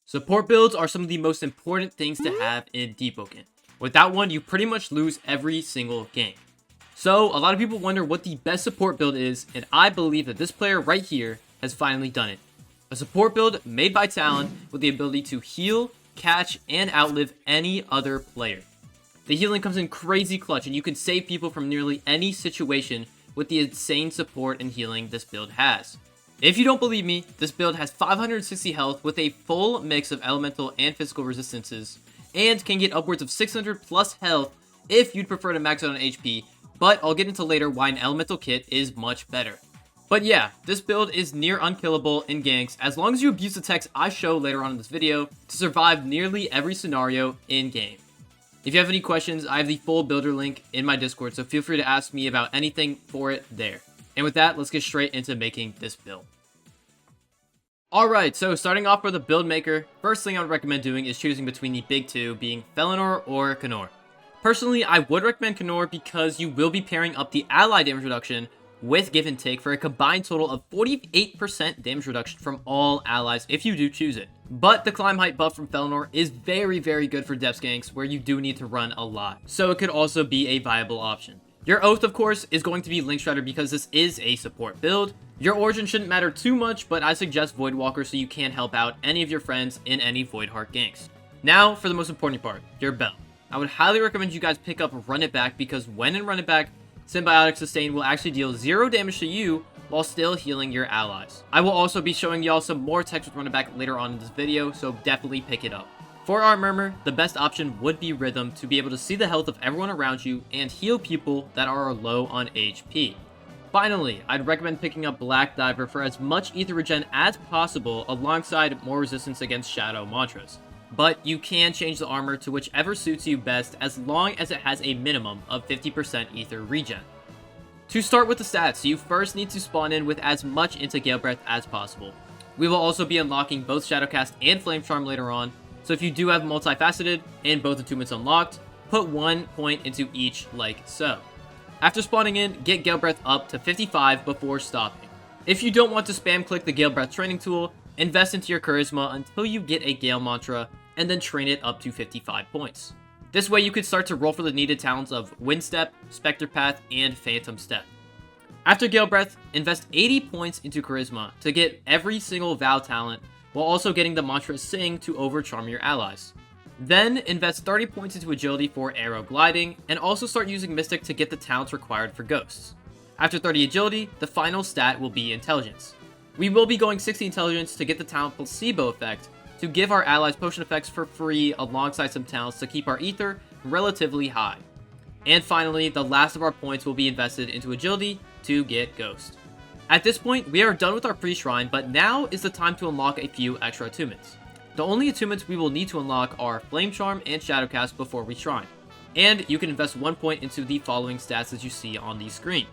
Support builds are some of the most important things to have in Deepwoken. Without one, you pretty much lose every single game. So, a lot of people wonder what the best support build is, and I believe that this player right here has finally done it. A support build made by Talon with the ability to heal, catch, and outlive any other player. The healing comes in crazy clutch, and you can save people from nearly any situation with the insane support and healing this build has. If you don't believe me, this build has 560 health with a full mix of elemental and physical resistances, and can get upwards of 600 plus health if you'd prefer to max out on HP, but I'll get into later why an elemental kit is much better. But yeah, this build is near unkillable in ganks as long as you abuse the techs I show later on in this video to survive nearly every scenario in game. If you have any questions, I have the full builder link in my Discord, so feel free to ask me about anything for it there. And with that, let's get straight into making this build. Alright, so starting off for the build maker, first thing I would recommend doing is choosing between the big two, being Felinor or Knorr. Personally, I would recommend Knorr because you will be pairing up the ally damage reduction with Give and Take for a combined total of 48% damage reduction from all allies if you do choose it. But the climb height buff from Felinor is very good for depth ganks where you do need to run a lot, so it could also be a viable option. Your Oath, of course, is going to be Link Strider because this is a support build. Your origin shouldn't matter too much, but I suggest Voidwalker so you can help out any of your friends in any Voidheart ganks. Now, for the most important part, your Bell. I would highly recommend you guys pick up Run It Back because when in Run It Back, Symbiotic Sustain will actually deal 0 damage to you while still healing your allies. I will also be showing y'all some more techs with Run It Back later on in this video, so definitely pick it up. For our Murmur, the best option would be Rhythm to be able to see the health of everyone around you and heal people that are low on HP. Finally, I'd recommend picking up Black Diver for as much ether regen as possible alongside more resistance against Shadow Mantras. But you can change the armor to whichever suits you best as long as it has a minimum of 50% ether regen. To start with the stats, you first need to spawn in with as much into Gale Breath as possible. We will also be unlocking both Shadowcast and Flame Charm later on, so if you do have multifaceted and both attunements unlocked, put 1 point into each like so. After spawning in, get Gale Breath up to 55 before stopping. If you don't want to spam click the Gale Breath training tool, invest into your Charisma until you get a Gale Mantra, and then train it up to 55 points. This way you could start to roll for the needed talents of Wind Step, Spectre Path, and Phantom Step. After Gale Breath, invest 80 points into Charisma to get every single Vow talent, while also getting the mantra Sing to overcharm your allies. Then, invest 30 points into Agility for Arrow Gliding, and also start using Mystic to get the talents required for Ghosts. After 30 Agility, the final stat will be Intelligence. We will be going 60 Intelligence to get the talent Placebo Effect, to give our allies potion effects for free alongside some talents to keep our ether relatively high. And finally, the last of our points will be invested into Agility to get Ghost. At this point, we are done with our pre-shrine, but now is the time to unlock a few extra attunements. The only attunements we will need to unlock are Flame Charm and Shadowcast before we shrine. And you can invest 1 point into the following stats that you see on the screen.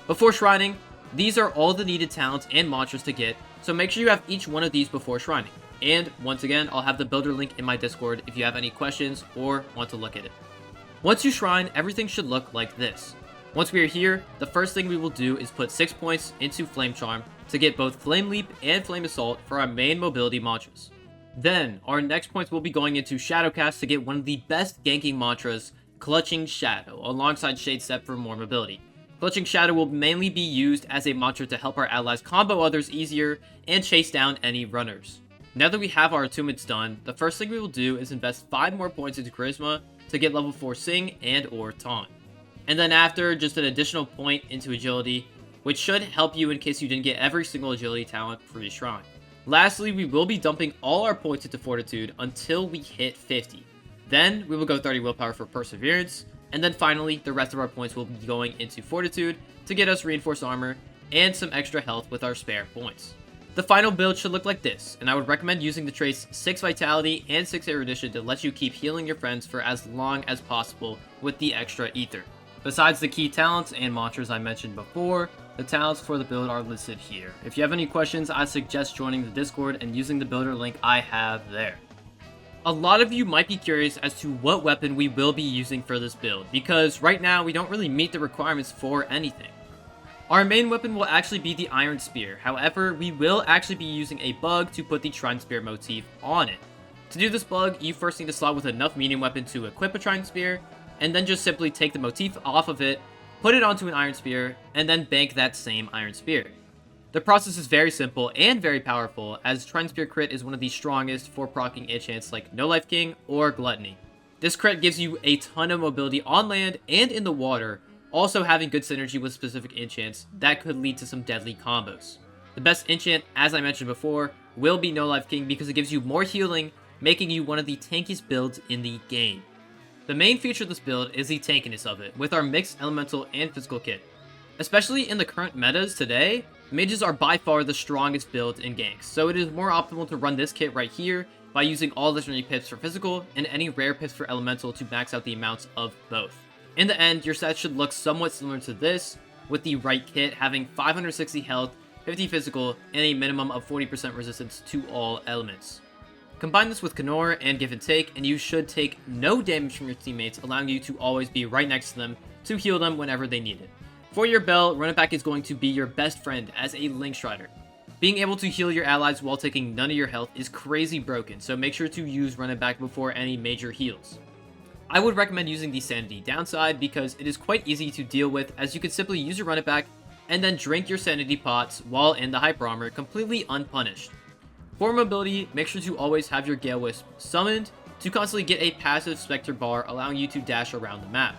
Before shrining, these are all the needed talents and mantras to get, so make sure you have each one of these before shrining. And once again, I'll have the builder link in my Discord if you have any questions or want to look at it. Once you shrine, everything should look like this. Once we are here, the first thing we will do is put 6 points into Flame Charm to get both Flame Leap and Flame Assault for our main mobility mantras. Then, our next points will be going into Shadowcast to get one of the best ganking mantras, Clutching Shadow, alongside Shade Step for more mobility. Clutching Shadow will mainly be used as a mantra to help our allies combo others easier and chase down any runners. Now that we have our attunements done, the first thing we will do is invest 5 more points into Charisma to get level 4 Sing and or Taunt. And then after, just an additional point into Agility, which should help you in case you didn't get every single Agility talent pre-shrine. Lastly, we will be dumping all our points into Fortitude until we hit 50. Then, we will go 30 Willpower for Perseverance, and then finally, the rest of our points will be going into Fortitude to get us Reinforced Armor and some extra health with our spare points. The final build should look like this, and I would recommend using the traits 6 Vitality and 6 Erudition to let you keep healing your friends for as long as possible with the extra ether. Besides the key talents and mantras I mentioned before, the talents for the build are listed here. If you have any questions, I suggest joining the Discord and using the builder link I have there. A lot of you might be curious as to what weapon we will be using for this build, because right now we don't really meet the requirements for anything. Our main weapon will actually be the Iron Spear, however, we will actually be using a bug to put the Trident Spear motif on it. To do this bug, you first need to slot with enough medium weapon to equip a Trident Spear, and then just simply take the motif off of it, put it onto an Iron Spear, and then bank that same Iron Spear. The process is very simple and very powerful, as Trident Spear crit is one of the strongest for proccing enchants like No Life King or Gluttony. This crit gives you a ton of mobility on land and in the water, also having good synergy with specific enchants that could lead to some deadly combos. The best enchant, as I mentioned before, will be No Life King because it gives you more healing, making you one of the tankiest builds in the game. The main feature of this build is the tankiness of it, with our mixed elemental and physical kit. Especially in the current metas today, mages are by far the strongest build in ganks, so it is more optimal to run this kit right here by using all legendary pips for physical and any rare pips for elemental to max out the amounts of both. In the end, your set should look somewhat similar to this, with the right kit having 560 health, 50 physical, and a minimum of 40% resistance to all elements. Combine this with Knorr and Give and Take, and you should take no damage from your teammates, allowing you to always be right next to them to heal them whenever they need it. For your bell, Run It Back is going to be your best friend as a Link Strider. Being able to heal your allies while taking none of your health is crazy broken, so make sure to use Run It Back before any major heals. I would recommend using the Sanity downside because it is quite easy to deal with, as you can simply use your Run It Back and then drink your Sanity pots while in the Hyper Armor completely unpunished. For mobility, make sure to always have your Gale Wisp summoned to constantly get a passive Spectre bar allowing you to dash around the map.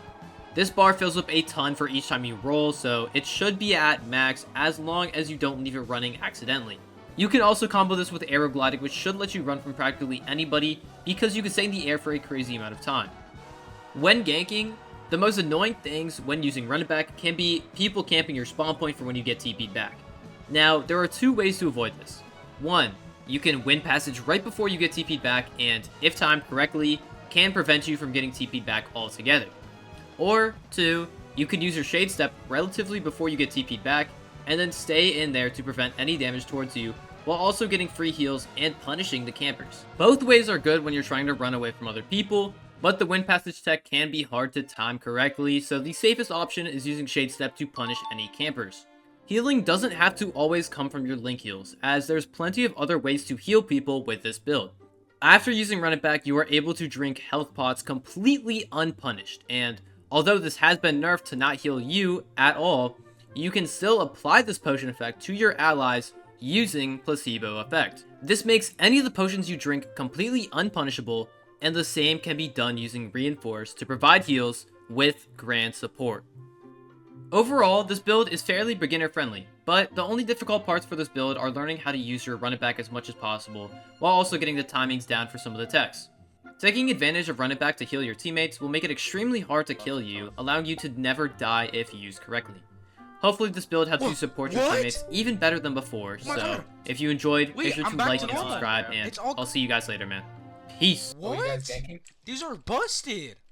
This bar fills up a ton for each time you roll, so it should be at max as long as you don't leave it running accidentally. You can also combo this with Aerogliding, which should let you run from practically anybody because you can stay in the air for a crazy amount of time. When ganking, the most annoying things when using Run It Back can be people camping your spawn point for when you get TP'd back. Now, there are two ways to avoid this. One, you can win passage right before you get TP'd back and, if timed correctly, can prevent you from getting TP'd back altogether. Or, two, you can use your Shade Step relatively before you get TP'd back, and then stay in there to prevent any damage towards you, while also getting free heals and punishing the campers. Both ways are good when you're trying to run away from other people, but the Wind Passage tech can be hard to time correctly, so the safest option is using Shade Step to punish any campers. Healing doesn't have to always come from your Link heals, as there's plenty of other ways to heal people with this build. After using Run It Back, you are able to drink health pots completely unpunished, and although this has been nerfed to not heal you at all, you can still apply this potion effect to your allies using Placebo Effect. This makes any of the potions you drink completely unpunishable, and the same can be done using Reinforce to provide heals with Grand Support. Overall, this build is fairly beginner friendly, but the only difficult parts for this build are learning how to use your Run It Back as much as possible, while also getting the timings down for some of the techs. Taking advantage of Run It Back to heal your teammates will make it extremely hard to kill you, allowing you to never die if used correctly. Hopefully this build helps you support your teammates even better than before, so if you enjoyed, make sure to like and subscribe, and I'll see you guys later, man. Peace! What? These are busted!